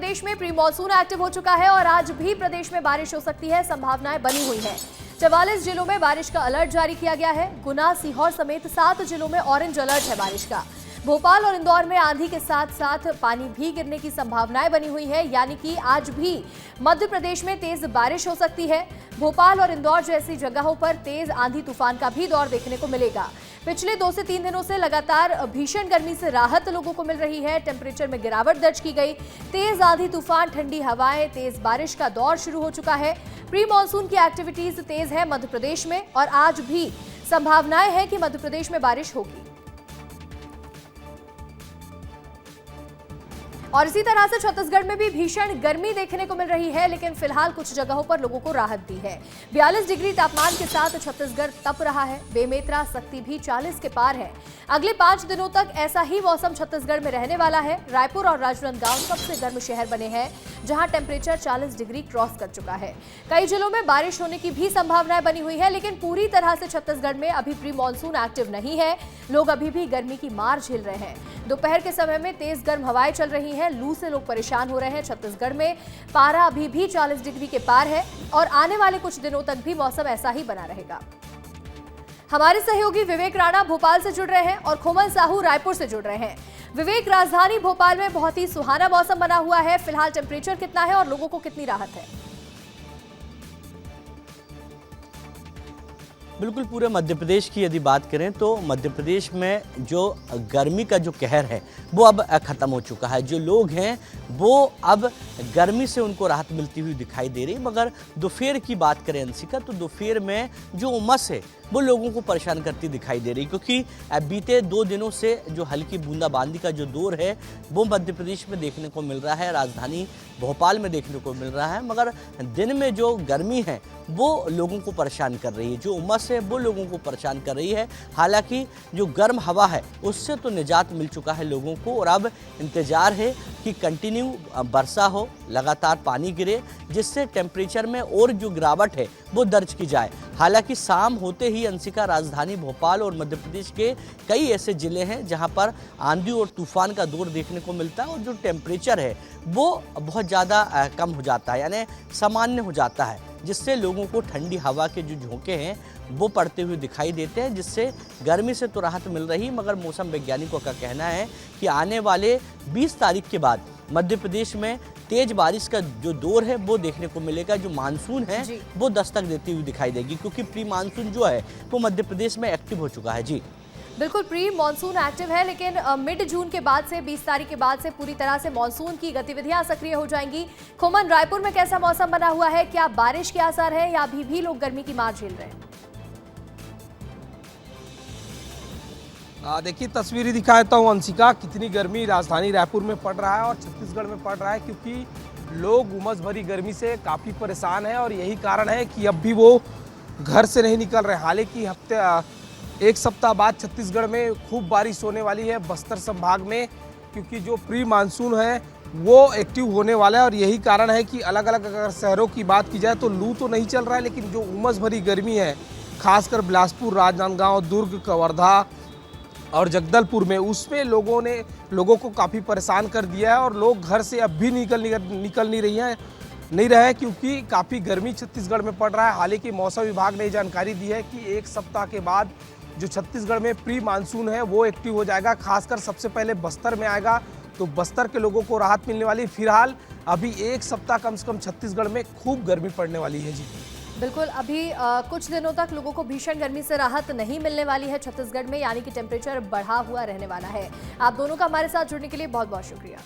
प्रदेश में pre monsoon active हो चुका है और आज भी प्रदेश में बारिश हो सकती है, संभावनाएं बनी हुई हैं। 44 जिलों में बारिश का अलर्ट जारी किया गया है। गुना, सीहोर समेत 7 जिलों में ऑरेंज अलर्ट है बारिश का। भोपाल और इंदौर में आंधी के साथ साथ पानी भी गिरने की संभावनाएं बनी हुई है, यानी कि आज भी मध्य प्रदेश में तेज बारिश हो सकती है। भोपाल और इंदौर जैसी जगहों पर तेज आंधी तूफान का भी दौर देखने को मिलेगा। पिछले 2 से 3 दिनों से लगातार भीषण गर्मी से राहत लोगों को मिल रही है। टेम्परेचर में गिरावट दर्ज की गई। तेज आंधी तूफान, ठंडी हवाएं, तेज बारिश का दौर शुरू हो चुका है। प्री मानसून की एक्टिविटीज तेज है मध्य प्रदेश में और आज भी संभावनाएं हैं कि मध्य प्रदेश में बारिश होगी। और इसी तरह से छत्तीसगढ़ में भी भीषण गर्मी देखने को मिल रही है, लेकिन फिलहाल कुछ जगहों पर लोगों को राहत दी है। 42 डिग्री तापमान के साथ छत्तीसगढ़ तप रहा है। बेमेतरा, शक्ति भी 40 के पार है। अगले 5 दिनों तक ऐसा ही मौसम छत्तीसगढ़ में रहने वाला है। रायपुर और राजनांदगांव सबसे गर्म शहर बने हैं, जहां टेम्परेचर 40 डिग्री क्रॉस कर चुका है। कई जिलों में बारिश होने की भी संभावनाएं बनी हुई है, लेकिन पूरी तरह से छत्तीसगढ़ में अभी प्री मानसून एक्टिव नहीं है। लोग अभी भी गर्मी की मार झेल रहे हैं। दोपहर के समय में तेज गर्म हवाएं चल रही हैं। लू से लोग परेशान हो रहे हैं। छत्तीसगढ़ में पारा अभी भी 40 डिग्री के पार है और आने वाले कुछ दिनों तक भी मौसम ऐसा ही बना रहेगा। हमारे सहयोगी विवेक राणा भोपाल से जुड़ रहे हैं और खोमन साहू रायपुर से जुड़ रहे हैं। विवेक, राजधानी भोपाल में बहुत ही सुहाना मौसम बना हुआ है। फिलहाल टेम्परेचर कितना है और लोगों को कितनी राहत है? बिल्कुल, पूरे मध्य प्रदेश की यदि बात करें तो मध्य प्रदेश में जो गर्मी का जो कहर है वो अब ख़त्म हो चुका है। जो लोग हैं वो अब गर्मी से उनको राहत मिलती हुई दिखाई दे रही। मगर दोपहर की बात करें अंशिका, तो दोपहर में जो उमस है वो लोगों को परेशान करती दिखाई दे रही, क्योंकि बीते 2 दिनों से जो हल्की बूंदाबांदी का जो दौर है वो मध्य प्रदेश में देखने को मिल रहा है, राजधानी भोपाल में देखने को मिल रहा है। मगर दिन में जो गर्मी है वो लोगों को परेशान कर रही है, जो उमस है वो लोगों को परेशान कर रही है। हालांकि जो गर्म हवा है उससे तो निजात मिल चुका है लोगों को और अब इंतजार है कि कंटिन्यू वर्षा हो, लगातार पानी गिरे, जिससे टेम्परेचर में और जो गिरावट है वो दर्ज की जाए। हालांकि शाम होते ही अंशिका, राजधानी भोपाल और मध्य प्रदेश के कई ऐसे ज़िले हैं जहां पर आंधी और तूफान का दौर देखने को मिलता है और जो टेम्परेचर है वो बहुत ज़्यादा कम हो जाता है, यानी सामान्य हो जाता है, जिससे लोगों को ठंडी हवा के जो झोंके हैं वो पड़ते हुए दिखाई देते हैं, जिससे गर्मी से तो राहत मिल रही। मगर मौसम वैज्ञानिकों का कहना है कि आने वाले 20 तारीख के बाद मध्य प्रदेश में तेज बारिश का जो दौर है वो देखने को मिलेगा। जो मानसून है वो दस्तक देती हुई दिखाई देगी, क्योंकि प्री मानसून जो है वो मध्य प्रदेश में एक्टिव हो चुका है। जी बिल्कुल, प्री मानसून एक्टिव है, लेकिन मिड जून के बाद से 20 तारीख के बाद से पूरी तरह से मानसून की गतिविधियां सक्रिय हो जाएंगी। खोमन, रायपुर में कैसा मौसम बना हुआ है? क्या बारिश के आसार है या अभी भी लोग गर्मी की मार झेल रहे हैं? देखिए, तस्वीरें दिखा देता हूँ अंशिका, कितनी गर्मी राजधानी रायपुर में पड़ रहा है और छत्तीसगढ़ में पड़ रहा है, क्योंकि लोग उमस भरी गर्मी से काफ़ी परेशान हैं और यही कारण है कि अब भी वो घर से नहीं निकल रहे। हालांकि एक सप्ताह बाद छत्तीसगढ़ में खूब बारिश होने वाली है बस्तर संभाग में, क्योंकि जो प्री मानसून है वो एक्टिव होने वाला है और यही कारण है कि अलग अलग अगर शहरों की बात की जाए तो लू तो नहीं चल रहा है, लेकिन जो उमस भरी गर्मी है खासकर बिलासपुर, राजनांदगांव, दुर्ग, कवर्धा और जगदलपुर में, उसमें लोगों को काफ़ी परेशान कर दिया है और लोग घर से अब भी निकल नहीं रहे हैं, क्योंकि काफ़ी गर्मी छत्तीसगढ़ में पड़ रहा है। हालांकि मौसम विभाग ने जानकारी दी है कि 1 सप्ताह के बाद जो छत्तीसगढ़ में प्री मानसून है वो एक्टिव हो जाएगा। खासकर सबसे पहले बस्तर में आएगा, तो बस्तर के लोगों को राहत मिलने वाली। फिलहाल अभी 1 सप्ताह कम से कम छत्तीसगढ़ में खूब गर्मी पड़ने वाली है। जी बिल्कुल, अभी कुछ दिनों तक लोगों को भीषण गर्मी से राहत नहीं मिलने वाली है छत्तीसगढ़ में, यानी कि टेम्परेचर बढ़ा हुआ रहने वाला है। आप दोनों का हमारे साथ जुड़ने के लिए बहुत बहुत शुक्रिया।